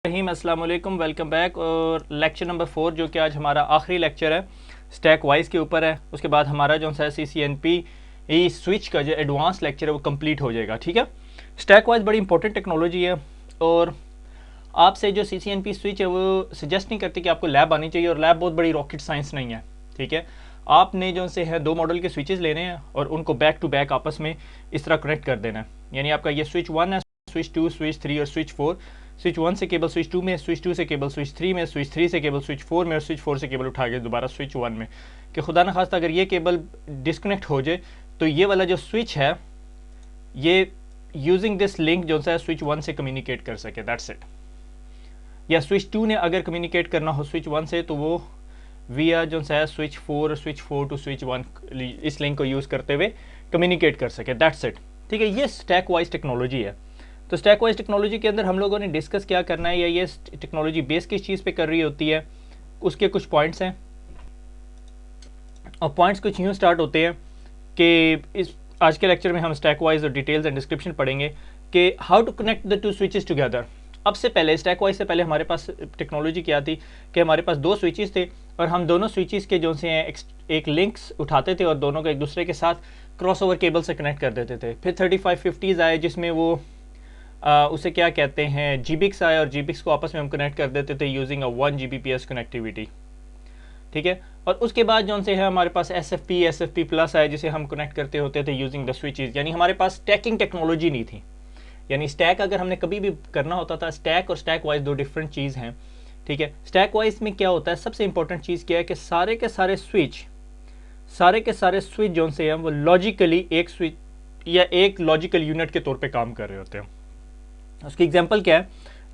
रहीम अस्सलाम वालेकुम, welcome back. और लेक्चर नंबर 4 जो कि आज हमारा आखिरी लेक्चर है स्टैक वाइज के ऊपर है। उसके बाद हमारा जो है CCNP स्विच का जो एडवांस लेक्चर है वो कंप्लीट हो जाएगा। ठीक है, स्टैक वाइज बड़ी इंपॉर्टेंट टेक्नोलॉजी है और आपसे जो CCNP स्विच है वो सजेस्ट नहीं करती कि आपको लैब आनी चाहिए, और लैब बहुत बड़ी रॉकेट साइंस नहीं है। ठीक है, आपने जो से है 2 मॉडल के स्विचेस लेने हैं और उनको बैक टू बैक आपस में इस तरह कनेक्ट कर देना है। यानी आपका ये स्विच 1 है, स्विच 2, स्विच 3 और स्विच 4। स्विच 1 से केबल स्विच 2 में, स्विच 2 से केबल स्विच 3 में, स्विच 3 से केबल स्विच 4 में और स्विच 4 से केबल उठा के दोबारा स्विच 1 में। कि खुदा न खास्ता अगर ये केबल डिस्कनेक्ट हो जाए तो ये वाला जो स्विच है ये यूजिंग दिस लिंक जो है स्विच 1 से कम्युनिकेट कर सके, दैट्स इट। या स्विच 2 ने अगर कम्युनिकेट करना हो स्विच 1 से तो वो विया जो है स्विच 4 स्विच 4 टू स्विच 1 इस लिंक को यूज़ करते हुए कम्युनिकेट कर सके, दैट्स इट। ठीक है, ये स्टैक वाइज टेक्नोलॉजी है। तो स्टैक वाइज टेक्नोलॉजी के अंदर हम लोगों ने डिस्कस क्या करना है, या ये टेक्नोलॉजी बेस किस चीज़ पे कर रही होती है, उसके कुछ पॉइंट्स हैं। और पॉइंट्स कुछ यूँ स्टार्ट होते हैं कि इस आज के लेक्चर में हम स्टैक वाइज और डिटेल्स एंड डिस्क्रिप्शन पढ़ेंगे कि how to connect the two switches together. अब से पहले स्टैक वाइज से पहले हमारे पास टेक्नोलॉजी क्या थी कि हमारे पास 2 स्विचेस थे और हम दोनों स्विचेस के जो से एक लिंक्स उठाते थे और दोनों को एक दूसरे के साथ क्रॉस ओवर केबल से कनेक्ट कर देते थे। फिर 3550s आए जिसमें वो उसे क्या कहते हैं GBIX आया, और GBIX को आपस में हम कनेक्ट कर देते थे यूजिंग अ 1 Gbps कनेक्टिविटी। ठीक है, और उसके बाद जो से है हमारे पास SFP प्लस आया जिसे हम कनेक्ट करते होते थे यूजिंग द स्विचेस। यानी हमारे पास स्टैकिंग टेक्नोलॉजी नहीं थी। यानी स्टैक अगर हमने कभी भी करना होता था, स्टैक और स्टैक वाइज 2 डिफरेंट चीज़ हैं। ठीक है, स्टैक वाइज में क्या होता है, सबसे इंपॉर्टेंट चीज़ क्या है कि सारे के सारे स्विच जो से हैं वो लॉजिकली एक स्विच या एक लॉजिकल यूनिट के तौर पे काम कर रहे होते हैं। उसकी एग्जांपल क्या है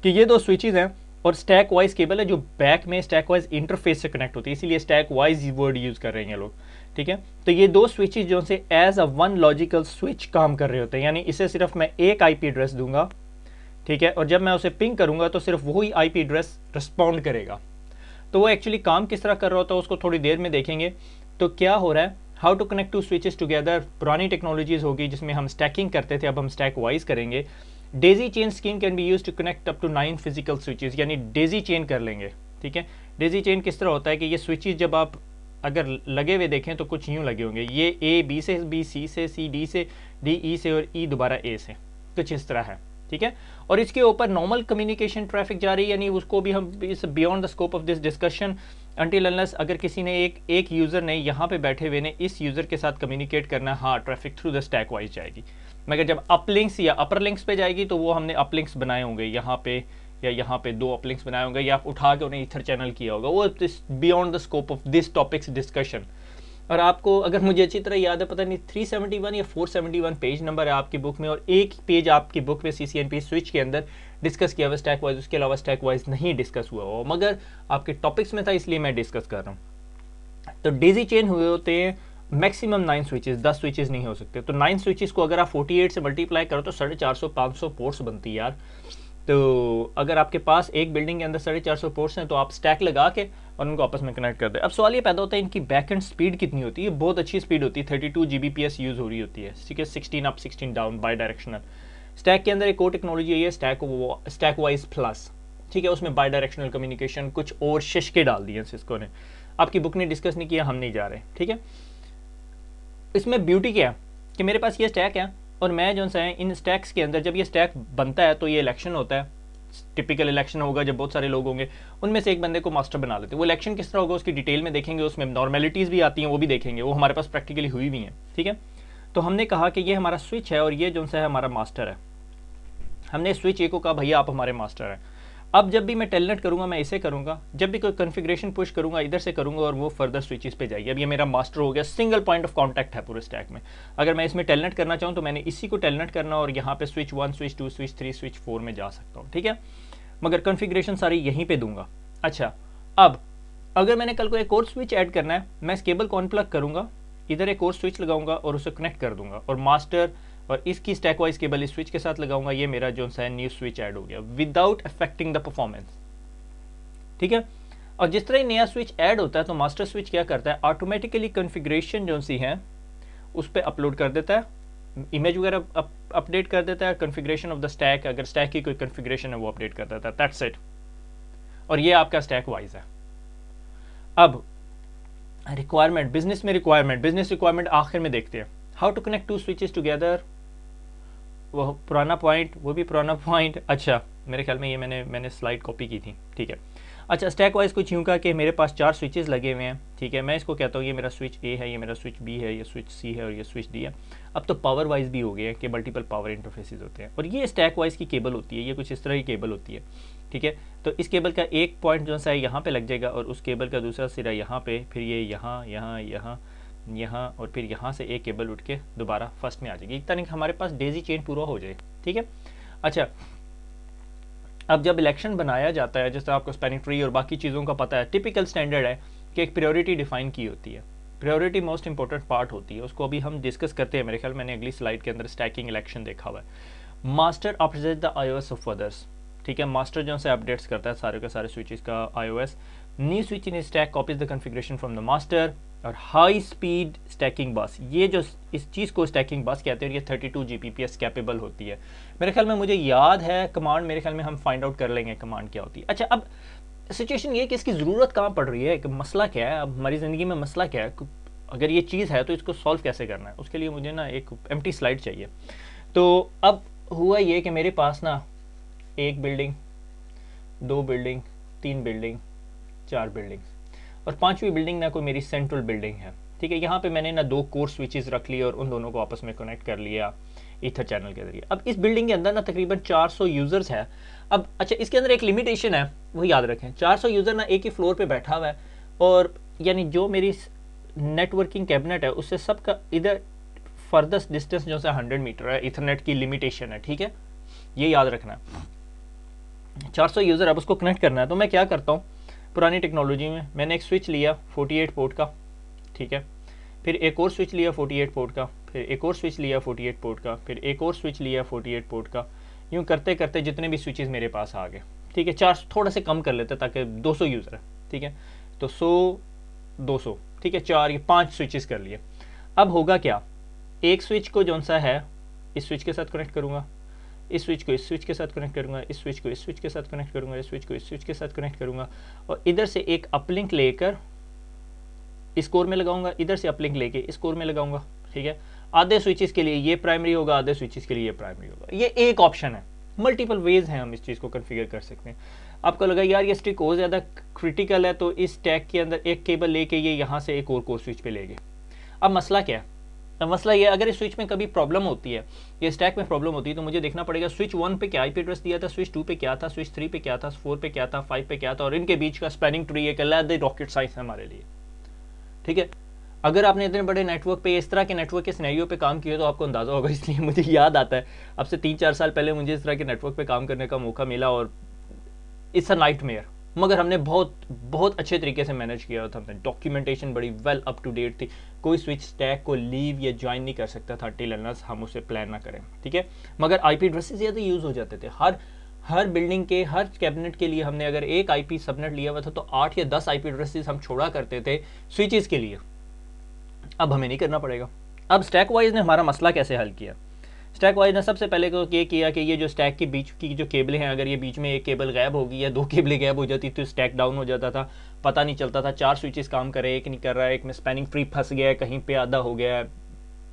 कि ये 2 स्विचेस हैं और स्टैक वाइज केबल है जो बैक में स्टैक वाइज इंटरफेस से कनेक्ट होती है, इसीलिए स्टैक वाइज वर्ड यूज़ कर रहे हैं लोग। ठीक है, तो ये 2 स्विचेस जो से एज अ 1 लॉजिकल स्विच काम कर रहे होते हैं। यानी इसे सिर्फ मैं एक IP एड्रेस दूंगा, ठीक है, और जब मैं उसे पिंग करूंगा तो सिर्फ वही IP एड्रेस रिस्पॉन्ड करेगा। तो वो एक्चुअली काम किस तरह कर रहा होता है उसको थोड़ी देर में देखेंगे। तो क्या हो रहा है, how to connect 2 switches together, पुरानी टेक्नोलॉजीज होगी जिसमें हम स्टैकिंग करते थे, अब हम स्टैक वाइज करेंगे। Daisy chain scheme can be use to connect up to 9 physical switches, यानी डेजी चेन कर लेंगे। ठीक है, डेजी चेन किस तरह होता है कि ये स्विचेस जब आप अगर लगे हुए देखें तो कुछ यूँ लगे होंगे, ये A B से, B C से, C D से, D E से और E दोबारा A से, कुछ इस तरह है। ठीक है, और इसके ऊपर नॉर्मल कम्युनिकेशन ट्रैफिक जा रही है, यानी उसको भी हम इस beyond the scope of this discussion until unless अगर किसी ने एक यूज़र ने यहाँ पे बैठे हुए ने इस यूज़र के साथ कम्युनिकेट करना है, हाँ traffic through the stack wise जाएगी। मगर जब अप लिंक्स या अपर लिंक्स पे जाएगी तो वो हमने अप लिंक्स बनाए होंगे यहाँ पे, या यहाँ पे 2 अप लिंक्स बनाए होंगे, या आप उठा के उन्हें ईथर चैनल किया होगा, वो beyond the scope of this topics discussion. और आपको अगर मुझे अच्छी तरह याद है, पता नहीं 371 या 471 पेज नंबर है आपकी बुक में, और एक पेज आपकी बुक में CCNP स्विच के अंदर डिस्कस किया हुआ स्टैक वाइज, उसके अलावा स्टैक वाइज नहीं डिस्कस हुआ हो, मगर आपके टॉपिक्स में था इसलिए मैं डिस्कस कर रहा हूँ। तो डेजी चेन हुए होते हैं मैक्सिमम 9 स्विचेस, 10 स्विचेस नहीं हो सकते। तो 9 स्विचेस को अगर आप 48 से मल्टीप्लाई करो तो 450-500 पोर्ट्स बनती है यार। तो अगर आपके पास एक बिल्डिंग के अंदर 450 पोर्ट्स हैं तो आप स्टैक लगा के और उनको आपस में कनेक्ट कर दें। अब सवाल ये पैदा होता है इनकी बैक एंड स्पीड कितनी होती है। बहुत अच्छी स्पीड होती है, 32 Gbps यूज़ हो रही होती है। ठीक है, 16 up 16 down by directional. Stack के अंदर एक और टेक्नोलॉजी है स्टैक वाइज प्लस। ठीक है, उसमें बाई डायरेक्शनल कम्युनिकेशन कुछ और शिशके डाल दिए सिस्को ने, आपकी बुक ने डिस्कस नहीं किया, हम नहीं जा रहे। ठीक है, इसमें ब्यूटी क्या है कि मेरे पास ये स्टैक है और मैं जो है इन स्टैक्स के अंदर जब ये स्टैक बनता है तो ये इलेक्शन होता है, टिपिकल इलेक्शन होगा जब बहुत सारे लोग होंगे, उनमें से एक बंदे को मास्टर बना लेते हैं। वो इलेक्शन किस तरह होगा उसकी डिटेल में देखेंगे, उसमें नॉर्मेलिटीज़ भी आती हैं वो भी देखेंगे, वो हमारे पास प्रैक्टिकली हुई भी हैं। ठीक है, तो हमने कहा कि ये हमारा स्विच है और ये जो है हमारा मास्टर है। हमने स्विच ए को कहा भैया आप हमारे मास्टर हैं। अब जब भी मैं टेलनेट करूंगा मैं इसे करूंगा, जब भी कोई कॉन्फ़िगरेशन पुश करूंगा इधर से करूंगा और वो फर्दर स्विचेस पे जाएगी। अब ये मेरा मास्टर हो गया, सिंगल पॉइंट ऑफ कांटेक्ट है पूरे स्टैक में। अगर मैं इसमें टेलनेट करना चाहूँ तो मैंने इसी को टेलनेट करना और यहाँ पे स्विच 1 स्विच 2 स्विच 3 स्विच 4 में जा सकता हूँ। ठीक है, मगर कॉन्फ़िगरेशन सारी यहीं पे दूंगा। अच्छा, अब अगर मैंने कल को एक और स्विच ऐड करना है, मैं इस केबल को अनप्लग करूंगा, इधर एक और स्विच लगाऊंगा और उसे कनेक्ट कर दूंगा, और मास्टर और इसकी स्टैक वाइज केबल इस स्विच के साथ लगाऊंगा, ये मेरा जो है न्यू स्विच ऐड हो गया विदाउट अफेक्टिंग द परफॉर्मेंस। ठीक है, और जिस तरह नया स्विच ऐड होता है तो मास्टर स्विच क्या करता है, ऑटोमेटिकली कॉन्फ़िगरेशन जो सी है उस पर अपलोड कर देता है, इमेज वगैरह अपडेट कर देता है, कॉन्फ़िगरेशन ऑफ द स्टैक, अगर स्टैक की कोई कॉन्फ़िगरेशन है वो अपडेट कर देता है, दैट्स इट। और ये आपका स्टैक वाइज है। अब रिक्वायरमेंट, बिजनेस रिक्वायरमेंट आखिर में देखते हैं। How to connect two switches together, वो पुराना पॉइंट, वो भी पुराना पॉइंट। अच्छा मेरे ख्याल में ये मैंने स्लाइड कॉपी की थी, ठीक है। अच्छा स्टैक वाइज कुछ यूँ का कि मेरे पास 4 स्विचेस लगे हुए हैं, ठीक है। मैं इसको कहता हूँ ये मेरा स्विच ए है, ये मेरा स्विच बी है, ये स्विच सी है और ये स्विच डी है। अब तो पावर वाइज भी हो गया है कि मल्टीपल पावर इंटरफेसेस होते हैं, और ये स्टैक वाइज की केबल होती है, ये कुछ इस तरह की केबल होती है, ठीक है। तो इस केबल का एक पॉइंट जो सा है यहाँ पे लग जाएगा और उस केबल का दूसरा सिरा यहाँ पे, फिर ये यहाँ यहाँ यहाँ यहाँ और फिर यहाँ से एक केबल उठ के दोबारा फर्स्ट में आ जाएगी, एक तरह कि हमारे पास डेजी चेन पूरा हो जाए, ठीक है। अच्छा अब जब इलेक्शन बनाया जाता है, जैसे आपको स्पैनिंग ट्री और बाकी चीज़ों का पता है, टिपिकल स्टैंडर्ड है कि एक प्रायोरिटी डिफाइन की होती है। प्रायोरिटी मोस्ट इंपॉर्टेंट पार्ट होती है, उसको अभी हम डिस्कस करते हैं। मेरे ख्याल मैंने अगली स्लाइड के अंदर स्टैकिंग इलेक्शन देखा हुआ है। Master update the iOS of others, ठीक है। मास्टर जो से अपडेट्स करता है सारे के सारे स्विचेस का iOS। New switch in stack copies the configuration from the master. और हाई स्पीड स्टैकिंग बस, ये जो इस चीज़ को स्टैकिंग बस कहते हैं, ये 32 Gbps कैपेबल होती है। मेरे ख्याल में मुझे याद है कमांड, मेरे ख्याल में हम फाइंड आउट कर लेंगे कमांड क्या होती है। अच्छा अब सिचुएशन ये कि इसकी ज़रूरत कहाँ पड़ रही है, कि मसला क्या है, अब हमारी ज़िंदगी में मसला क्या है, अगर ये चीज़ है तो इसको सॉल्व कैसे करना है, उसके लिए मुझे ना एक एम्प्टी स्लाइड चाहिए। तो अब हुआ ये कि मेरे पास ना एक बिल्डिंग, 2 बिल्डिंग, 3 बिल्डिंग, 4 बिल्डिंग्स और 5वीं बिल्डिंग ना कोई मेरी सेंट्रल बिल्डिंग है, ठीक है। यहाँ पे मैंने ना 2 कोर स्विचेस रख लिए और उन दोनों को आपस में कनेक्ट कर लिया ईथर चैनल के जरिए। अब इस बिल्डिंग के अंदर ना तकरीबन 400 यूज़र्स है। अब अच्छा इसके अंदर एक लिमिटेशन है, वो याद रखें, 400 यूज़र ना एक ही फ्लोर पे बैठा हुआ है, और यानी जो मेरी नेटवर्किंग कैबिनेट है उससे सबका इधर फर्दस्ट डिस्टेंस जो है 100 मीटर है, इथरनेट की लिमिटेशन है, ठीक है, ये याद रखना है। 400 यूज़र, अब उसको कनेक्ट करना है, तो मैं क्या करता हूँ, पुरानी टेक्नोलॉजी में मैंने एक स्विच लिया 48 पोर्ट का, ठीक है, फिर एक और स्विच लिया 48 पोर्ट का, फिर एक और स्विच लिया 48 पोर्ट का, फिर एक और स्विच लिया 48 पोर्ट का, यूँ करते करते जितने भी स्विचेस मेरे पास आ गए, ठीक है। 4 थोड़ा से कम कर लेते ताकि 200 यूज़र है, ठीक है, तो 100 200, ठीक है, 4 ये 5 स्विचेस कर लिए। अब होगा क्या, एक स्विच को जौन सा है इस स्विच के साथ कनेक्ट करूँगा, इस स्विच को इस स्विच के साथ कनेक्ट करूँगा, इस स्विच को इस स्विच के साथ कनेक्ट करूँगा, इस स्विच को इस स्विच के साथ कनेक्ट करूँगा, और इधर से एक अपलिंक लेकर इस कोर में लगाऊंगा, इधर से अपलिंक लेके इस कोर में लगाऊंगा, ठीक है। आधे स्विचेस के लिए ये प्राइमरी होगा, आधे स्विचेस के लिए ये प्राइमरी होगा। ये एक ऑप्शन है, मल्टीपल वेज हैं हम इस चीज़ को कन्फिगर कर सकते हैं। आपको लगा यार ये स्टिक और ज़्यादा क्रिटिकल है, तो इस टैग के अंदर एक केबल लेके ये यहाँ से एक और कोर स्विच पे ले गए। अब मसला क्या है, अब मसला ये, अगर इस स्विच में कभी प्रॉब्लम होती है, ये स्टैक में प्रॉब्लम होती है, तो मुझे देखना पड़ेगा स्विच 1 पे क्या आईपी एड्रेस दिया था, स्विच 2 पे क्या था, स्विच 3 पे क्या था, 4 पे क्या था, 5 पे क्या था, और इनके बीच का स्पैनिंग ट्री एक अलग रॉकेट साइंस है हमारे लिए, ठीक है। अगर आपने इतने बड़े नेटवर्क पे, इस तरह के नेटवर्क के सिनेरियो पे काम किया तो आपको अंदाज़ा होगा, इसलिए मुझे याद आता है अब से 3-4 साल पहले मुझे इस तरह के नेटवर्क पे काम करने का मौका मिला, और इट्स अ नाइटमेयर, मगर हमने बहुत बहुत अच्छे तरीके से मैनेज किया था। हमने डॉक्यूमेंटेशन बड़ी वेल अप टू डेट थी, कोई स्विच स्टैक को लीव या ज्वाइन नहीं कर सकता था टिल अनलेस हम उसे प्लान ना करें, ठीक है। मगर आईपी एड्रेसेस ज़्यादा यूज़ हो जाते थे, हर बिल्डिंग के हर कैबिनेट के लिए हमने अगर एक आईपी सबनेट लिया हुआ था तो 8 या 10 आईपी एड्रेसेस हम छोड़ा करते थे स्विचेस के लिए। अब हमें नहीं करना पड़ेगा। अब स्टैक वाइज ने हमारा मसला कैसे हल किया, स्टैक वाइज ने सबसे पहले तो ये किया कि ये जो स्टैक के बीच की जो केबलें हैं, अगर ये बीच में एक केबल गायब होगी या 2 केबलें गायब हो जाती तो स्टैक डाउन हो जाता था, पता नहीं चलता था, 4 स्विचेस काम कर रहे हैं, एक नहीं कर रहा है, एक में स्पैनिंग ट्री फंस गया है, कहीं पे आधा हो गया है,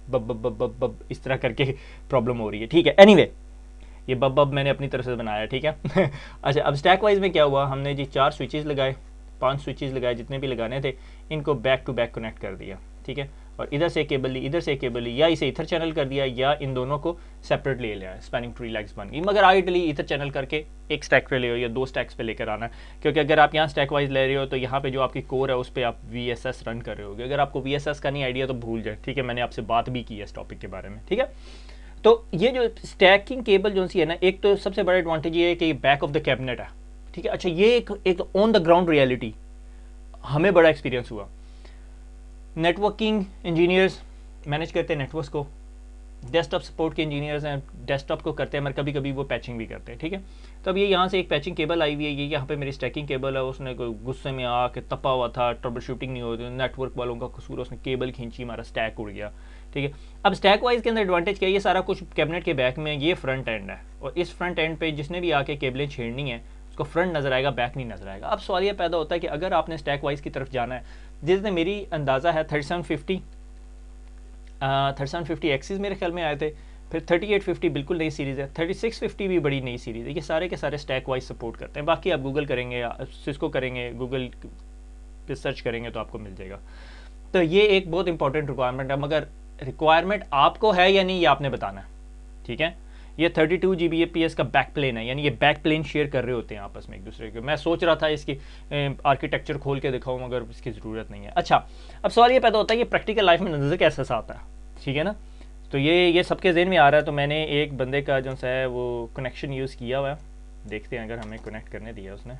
बब बब बब बब बब इस तरह करके प्रॉब्लम हो रही है, ठीक है। एनीवे ये बब बब मैंने अपनी तरफ से बनाया, ठीक है। अच्छा अब स्टैक वाइज में क्या हुआ, हमने जी 4 स्विचेस लगाए, 5 स्विचेस लगाए, जितने भी लगाने थे, इनको बैक टू बैक कनेक्ट कर दिया, ठीक है, और इधर से केबल ली, इधर से केबल ली, या इसे इथर चैनल कर दिया, या इन दोनों को सेपरेट ले लिया, स्पैनिंग ट्री लेग्स बन गई। मगर आइडली इथर चैनल करके एक स्टैक पे ले हो या 2 स्टैक्स पे लेकर आना है, क्योंकि अगर आप यहाँ स्टैक वाइज ले रहे हो तो यहाँ पे जो आपकी कोर है उस पर आप VSS रन कर रहे होगे। अगर आपको VSS का नहीं आइडिया तो भूल जाए, ठीक है, मैंने आपसे बात भी की है इस टॉपिक के बारे में, ठीक है। तो ये जो स्टैकिंग केबल जो सी है ना, एक तो सबसे बड़ा एडवांटेज ये है कि बैक ऑफ द कैबिनेट है, ठीक है। अच्छा ये एक ऑन द ग्राउंड रियलिटी हमें बड़ा एक्सपीरियंस हुआ। नेटवर्किंग इंजीनियर्स मैनेज करते हैं नेटवर्क्स को, डेस्कटॉप सपोर्ट के इंजीनियर्स हैं, डेस्कटॉप को करते हैं, मगर कभी कभी वो पैचिंग भी करते हैं, ठीक है। तो अब ये यहाँ से एक पैचिंग केबल आई हुई है, ये यहाँ पे मेरी स्टैकिंग केबल है, उसने कोई गुस्से में आके तपा हुआ था, ट्रबल शूटिंग नहीं हो रही, नेटवर्क वालों का कसूर, उसने केबल खींची, हमारा स्टैक उड़ गया, ठीक है। अब स्टैक वाइज के अंदर एडवांटेज क्या है, ये सारा कुछ कैबिनेट के बैक में ये फ्रंट एंड है, और इस फ्रंट एंड पे जिसने भी आके केबलें छेड़नी है उसको फ्रंट नज़र आएगा, बैक नहीं नज़र आएगा। अब सवाल ये पैदा होता है कि अगर आपने स्टैक वाइज की तरफ जाना है, जिसने मेरी अंदाज़ा है 3750 एक्सिस मेरे ख्याल में आए थे, फिर 3850 बिल्कुल नई सीरीज़ है, 3650 भी बड़ी नई सीरीज़ है। ये सारे के सारे स्टैक वाइज सपोर्ट करते हैं। बाकी आप गूगल करेंगे, सिस्को करेंगे, गूगल पे सर्च करेंगे तो आपको मिल जाएगा। तो ये एक बहुत इंपॉर्टेंट रिक्वायरमेंट है, मगर रिक्वायरमेंट आपको है या नहीं ये आपने बताना है, ठीक है। ये 32 Gbps का बैक प्लेन है, यानी ये बैक प्लेन शेयर कर रहे होते हैं आपस में एक दूसरे के। मैं सोच रहा था इसकी आर्किटेक्चर खोल के दिखाऊं, मगर इसकी ज़रूरत नहीं है। अच्छा, अब सवाल ये पैदा होता है कि प्रैक्टिकल लाइफ में नज़र कैसा आता है, ठीक है ना। तो ये सबके ज़हन में आ रहा है। तो मैंने एक बंदे का जो सा है वो कनेक्शन यूज़ किया हुआ है, देखते हैं अगर हमें कनेक्ट करने दिया उसने।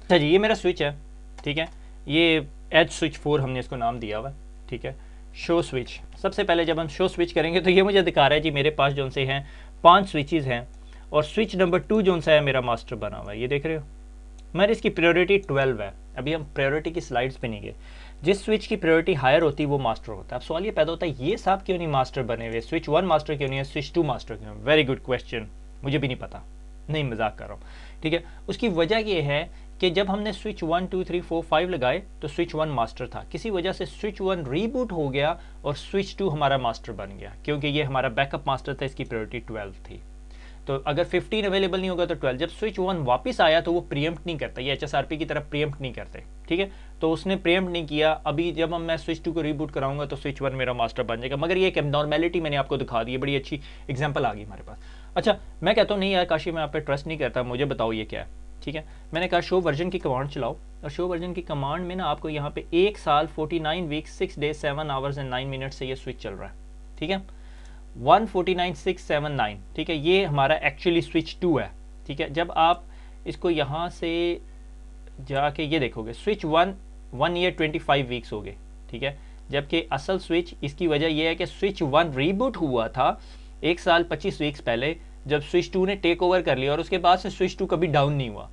अच्छा जी, ये मेरा स्विच है, ठीक है। ये एज स्विच 4 हमने इसको नाम दिया हुआ है, ठीक है। शो स्विच, सबसे पहले जब हम शो स्विच करेंगे तो ये मुझे दिखा रहा है जी मेरे पास जो से हैं 5 स्विचेस हैं, और स्विच नंबर 2 जो सा है मेरा मास्टर बना हुआ है, ये देख रहे हो। मेरी इसकी प्रायोरिटी 12 है। अभी हम प्रायोरिटी की स्लाइड्स पे नहीं गए। जिस स्विच की प्रायोरिटी हायर होती है वो मास्टर होता है। अब सवाल ये पैदा होता है ये साहब क्यों नहीं मास्टर बने हुए, स्विच 1 मास्टर क्यों नहीं है, स्विच 2 मास्टर क्यों है। वेरी गुड क्वेश्चन, मुझे भी नहीं पता, नहीं मजाक कर रहा हूँ, ठीक है। उसकी वजह ये है कि जब हमने स्विच 1 2 3 4 5 लगाए तो स्विच 1 मास्टर था, किसी वजह से स्विच 1 रीबूट हो गया और स्विच 2 हमारा मास्टर बन गया, क्योंकि ये हमारा बैकअप मास्टर था, इसकी प्रायोरिटी 12 थी। तो अगर 15 अवेलेबल नहीं होगा तो 12। जब स्विच 1 वापस आया तो वो प्रीएम्प्ट नहीं करता, ये HSRP की तरफ प्रीएम्प्ट नहीं करते, ठीक है। तो उसने प्रीएम्प्ट नहीं किया। अभी जब मैं स्विच 2 को रीबूट कराऊंगा तो स्विच 1 मेरा मास्टर बन जाएगा। मगर ये एक एबनॉर्मेलिटी मैंने आपको दिखा दी है, बड़ी अच्छी एग्जाम्पल आ गई हमारे पास। अच्छा, मैं कहता हूँ नहीं यार काशी, मैं आप पे ट्रस्ट नहीं करता, मुझे बताओ ये क्या है, ठीक है। मैंने कहा शो वर्जन की कमांड चलाओ, और शो वर्जन की कमांड में ना आपको यहाँ पे 1 साल 49 weeks 6 days 7 hours and 9 minute से ये स्विच चल रहा है, ठीक है। 149679, ठीक है। ये हमारा एक्चुअली स्विच 2 है, ठीक है। जब आप इसको यहाँ से जाके ये देखोगे स्विच 1 ईयर 25 वीक्स हो गए, ठीक है। जबकि असल स्विच, इसकी वजह यह है कि स्विच 1 रीबूट हुआ था 1 साल 25 वीक्स पहले, जब स्विच 2 ने टेक ओवर कर लिया, और उसके बाद से स्विच 2 कभी डाउन नहीं हुआ।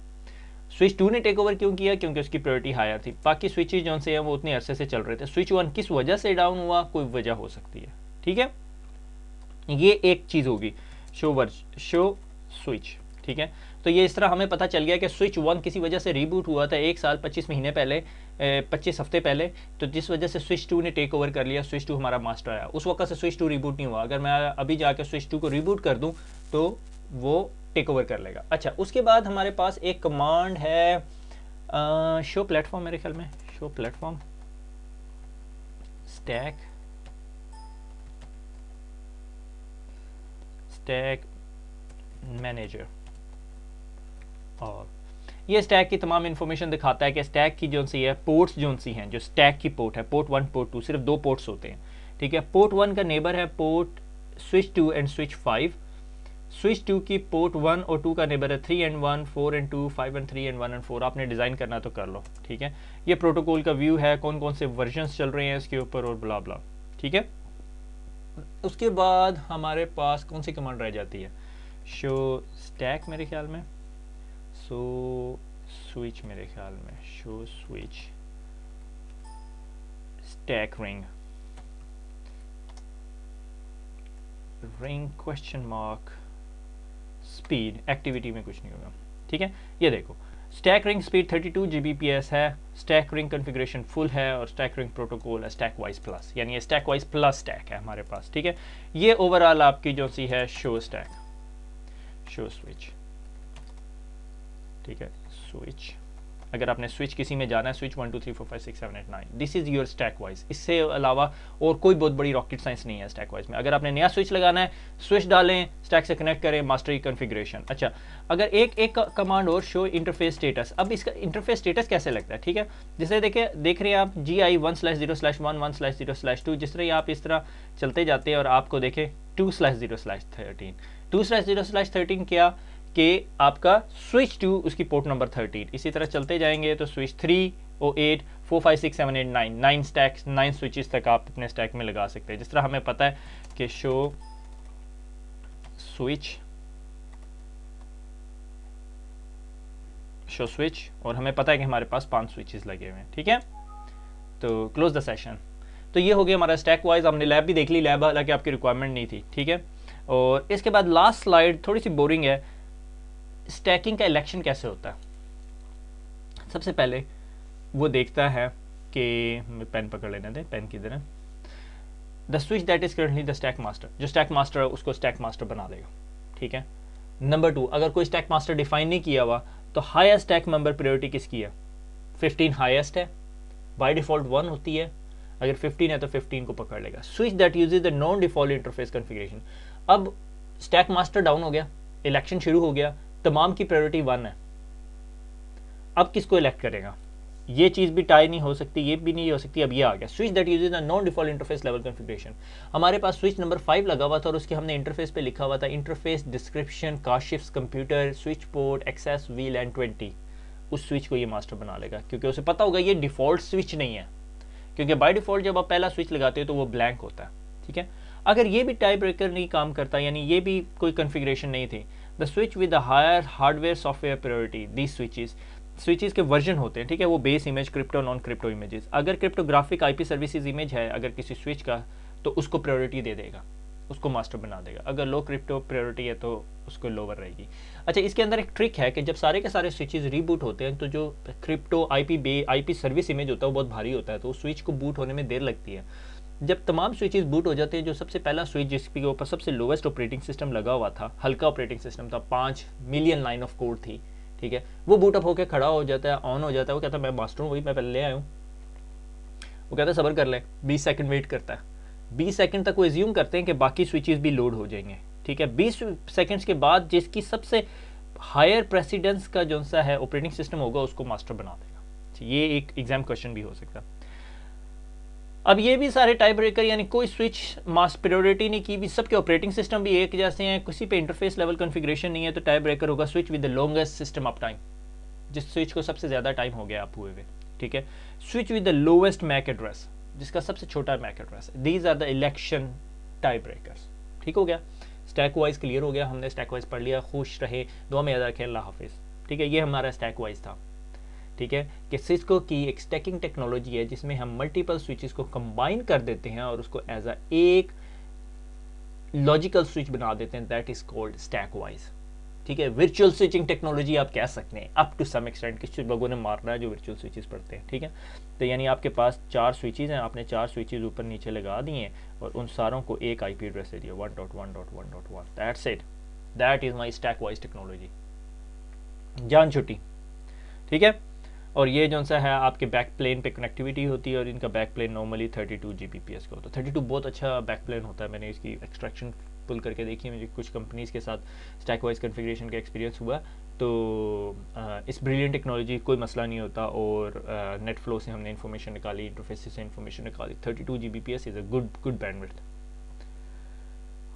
स्विच 2 ने टेक ओवर क्यों किया, क्योंकि उसकी प्रायोरिटी हायर थी। बाकी स्विचेज जो से हैं वो उतने अरसे से चल रहे थे। स्विच 1 किस वजह से डाउन हुआ, कोई वजह हो सकती है, ठीक है। ये एक चीज़ होगी शो स्विच, ठीक है। तो ये इस तरह हमें पता चल गया कि स्विच 1 किसी वजह से रीबूट हुआ था 1 साल 25 महीने पहले, 25 हफ्ते पहले, तो जिस वजह से स्विच 2 ने टेक ओवर कर लिया, स्विच 2 हमारा मास्टर आया। उस वक्त से स्विच 2 रीबूट नहीं हुआ। अगर मैं अभी जाकर स्विच 2 को रीबूट कर दूं तो वो टेक ओवर कर लेगा। अच्छा, उसके बाद हमारे पास एक कमांड है शो प्लेटफॉर्म, मेरे ख्याल में शो प्लेटफॉर्म स्टैक मैनेजर, और ये स्टैक की तमाम इंफॉर्मेशन दिखाता है कि स्टैक की जो सी है पोर्ट्स जो सी हैं, जो स्टैक की पोर्ट है, पोर्ट 1 पोर्ट 2, सिर्फ 2 पोर्ट्स होते हैं, ठीक है। पोर्ट 1 का नेबर है port switch 2 and switch 5। Switch 2 की पोर्ट 1 और 2 का नेबर है 3 and 1, 4 and 2, 5 and 3 and 1 and 4। आपने डिज़ाइन करना तो कर लो, ठीक है। ये प्रोटोकॉल का व्यू है, कौन कौन से वर्जन्स चल रहे हैं इसके ऊपर और ब्ला ब्ला, ठीक है। उसके बाद हमारे पास कौन सी कमांड रह जाती है, शो स्टैक मेरे ख्याल में, सो स्विच मेरे ख्याल में, show switch stack ring question mark speed, activity में कुछ नहीं होगा, ठीक है। ये देखो स्टैक रिंग स्पीड 32 Gbps है, स्टैक रिंग कॉन्फ़िगरेशन फुल है, और स्टैक रिंग प्रोटोकॉल है स्टैक वाइज प्लस, यानी ये स्टैक वाइज प्लस स्टैक है हमारे पास, ठीक है। ये ओवरऑल आपकी जो सी है शो स्टैक, शो स्विच, ठीक है। स्विच, अगर आपने स्विच किसी में जाना है, switch 1 2 3 4 5 6 7 8 9, this is your stack wise. इससे अलावा और कोई बहुत बड़ी रॉकेट साइंस नहीं है स्टैक वाइज में। अगर आपने नया स्विच लगाना है, स्विच डालें, स्टैक से कनेक्ट करें, मास्टरी कॉन्फ़िगरेशन। अच्छा, अगर एक कमांड और, शो इंटरफेस स्टेटस। अब इसका इंटरफेस स्टेटस कैसे लगता है, ठीक है। जैसे देख रहे हैं आप GI 1/0/1 1/0/2, जिस तरह आप इस तरह चलते जाते हैं और आपको देखें 2/0/13, 2/0/13 क्या कि आपका स्विच 2 उसकी पोर्ट नंबर 13। इसी तरह चलते जाएंगे तो स्विच 3 और 8 4 5 6 7 8 9 9 स्टैक्स, 9 स्विचेस तक आप अपने स्टैक में लगा सकते हैं। जिस तरह हमें पता है कि शो स्विच और हमें पता है कि हमारे पास 5 स्विचेस लगे हुए हैं, ठीक है। तो क्लोज द सेशन। तो ये हो गया हमारा स्टैक वाइज। हमने लैब भी देख ली, लैब हालांकि आपकी रिक्वायरमेंट नहीं थी, ठीक है। और इसके बाद लास्ट स्लाइड थोड़ी सी बोरिंग है, स्टैकिंग का इलेक्शन कैसे होता है। सबसे पहले वो देखता है कि पेन पकड़ लेने दें, पेन किधर है, the switch that is currently the stack master, जो स्टैक मास्टर है उसको स्टैक मास्टर बना देगा, ठीक है। नंबर 2, अगर कोई स्टैक मास्टर डिफाइन नहीं किया हुआ तो हाईएस्ट स्टैक मेंबर प्रायोरिटी किसकी है, 15 हाईएस्ट है, बाय डिफॉल्ट 1 होती है, अगर 15 है तो 15 को पकड़ लेगा। Switch that uses the non default interface configuration, अब स्टैक मास्टर डाउन हो गया, इलेक्शन शुरू हो गया, तमाम की प्रायोरिटी 1 है, अब किसको इलेक्ट करेगा, ये चीज़ भी टाई नहीं हो सकती, ये भी नहीं हो सकती, अब ये आ गया switch that uses the non default interface level configuration. हमारे पास स्विच नंबर 5 लगा हुआ था और उसके हमने इंटरफेस पे लिखा हुआ था interface description Kashif's computer switch port access VLAN and 20, उस स्विच को ये मास्टर बना लेगा, क्योंकि उसे पता होगा ये डिफॉल्ट स्विच नहीं है, क्योंकि बाय डिफॉल्ट जब आप पहला स्विच लगाते हो तो वो ब्लैंक होता है, ठीक है। अगर ये भी टाई ब्रेकर नहीं काम करता, यानी ये भी कोई कॉन्फ़िगरेशन नहीं थी, the switch with the higher hardware software priority, these switches के वर्जन होते हैं, ठीक है, वो base image, crypto, non crypto images. अगर क्रिप्टोग्राफिक आईपी सर्विसेज इमेज है अगर किसी स्विच का, तो उसको प्रायोरिटी दे देगा, उसको मास्टर बना देगा। अगर लो क्रिप्टो प्रायोरिटी है तो उसको लोअर रहेगी। अच्छा, इसके अंदर एक ट्रिक है कि जब सारे के सारे स्विचेस रीबूट होते हैं तो जो क्रिप्टो आईपी सर्विस इमेज होता है वो बहुत भारी होता है, तो उस स्विच को बूट होने में देर लगती है। जब तमाम स्विचेस बूट हो जाते हैं, जो सबसे पहला स्विच जिसके ऊपर सबसे लोवेस्ट ऑपरेटिंग सिस्टम लगा हुआ था, हल्का ऑपरेटिंग सिस्टम था, 5 मिलियन लाइन ऑफ कोड थी, ठीक है, वो बूट अप होकर खड़ा हो जाता है, ऑन हो जाता है, वो कहता है मैं मास्टर हूँ, वही मैं पहले ले आया हूँ। वो कहता है सब्र कर ले, 20 सेकंड वेट करता है, 20 सेकंड तक वो एज्यूम करते हैं कि बाकी स्विचेस भी लोड हो जाएंगे, ठीक है। 20 सेकंड्स के बाद जिसकी सबसे हायर प्रेसिडेंस का जो सा है ऑपरेटिंग सिस्टम होगा उसको मास्टर बना देगा। ये एक एग्जाम क्वेश्चन भी हो सकता है। अब ये भी सारे टाई ब्रेकर, यानी कोई स्विच मास प्रायोरिटी नहीं की भी, सबके ऑपरेटिंग सिस्टम भी एक जैसे हैं, किसी पे इंटरफेस लेवल कॉन्फ़िगरेशन नहीं है, तो टाई ब्रेकर होगा switch with the longest system up time, जिस स्विच को सबसे ज़्यादा टाइम हो गया आप हुए हुए, ठीक है। Switch with the lowest MAC address, जिसका सबसे छोटा मैक एड्रेस है। These are the election tie breakers, ठीक हो गया। स्टैक वाइज क्लियर हो गया, हमने स्टैक वाइज पढ़ लिया, खुश रहे, दुआ में याद रखें, अल्लाह हाफिज़, ठीक है। ये हमारा स्टैक वाइज था, ठीक है, कि सिस्को की एक स्टैकिंग टेक्नोलॉजी है जिसमें हम मल्टीपल स्विचेस को कंबाइन कर देते हैं और उसको एज अ एक लॉजिकल स्विच बना देते हैं, that is called stack wise, ठीक है। वर्चुअल स्विचिंग टेक्नोलॉजी आप कह सकते हैं अप टू सम एक्सटेंट, कुछ लोगों ने मारना है जो वर्चुअल स्विचेस पढ़ते हैं, ठीक है। तो यानी आपके पास 4 स्विचेस हैं, आपने 4 स्विचेस ऊपर नीचे लगा दिए और उन सारों को एक आईपी एड्रेस दे दिया 1.1.1.1, that's it, that is my stack wise technology, जान छुट्टी, ठीक है। और ये जो सा है आपके बैक प्लेन पे कनेक्टिविटी होती है और इनका बैक प्लेन नॉर्मली 32 Gbps का होता है। 32 बहुत अच्छा बैक प्लेन होता है, मैंने इसकी एक्सट्रैक्शन पुल करके देखी है, मुझे कुछ कंपनीज़ के साथ स्टैक वाइज कॉन्फ़िगरेशन का एक्सपीरियंस हुआ, तो इस ब्रिलियंट टेक्नोलॉजी कोई मसला नहीं होता। और नेट फ्लो से हमने इन्फॉर्मेशन निकाली, इंटरफेस से इन्फॉर्मेशन निकाली, 32 Gbps is a good bandwidth.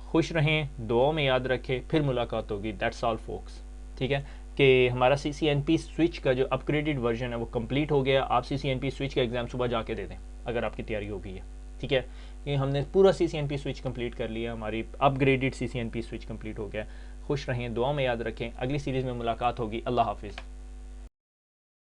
खुश रहें, दुआओं में याद रखें, फिर मुलाकात होगी, दैट्स ऑल फोक्स, ठीक है। कि हमारा CCNP स्विच का जो अपग्रेडेड वर्जन है वो कंप्लीट हो गया। आप CCNP स्विच का एग्ज़ाम सुबह जाके दे दें अगर आपकी तैयारी हो गई है, ठीक है। ये हमने पूरा CCNP स्विच कंप्लीट कर लिया, हमारी अपग्रेडेड CCNP स्विच कंप्लीट हो गया। खुश रहें, दुआ में याद रखें, अगली सीरीज़ में मुलाकात होगी, अल्लाह हाफिज़।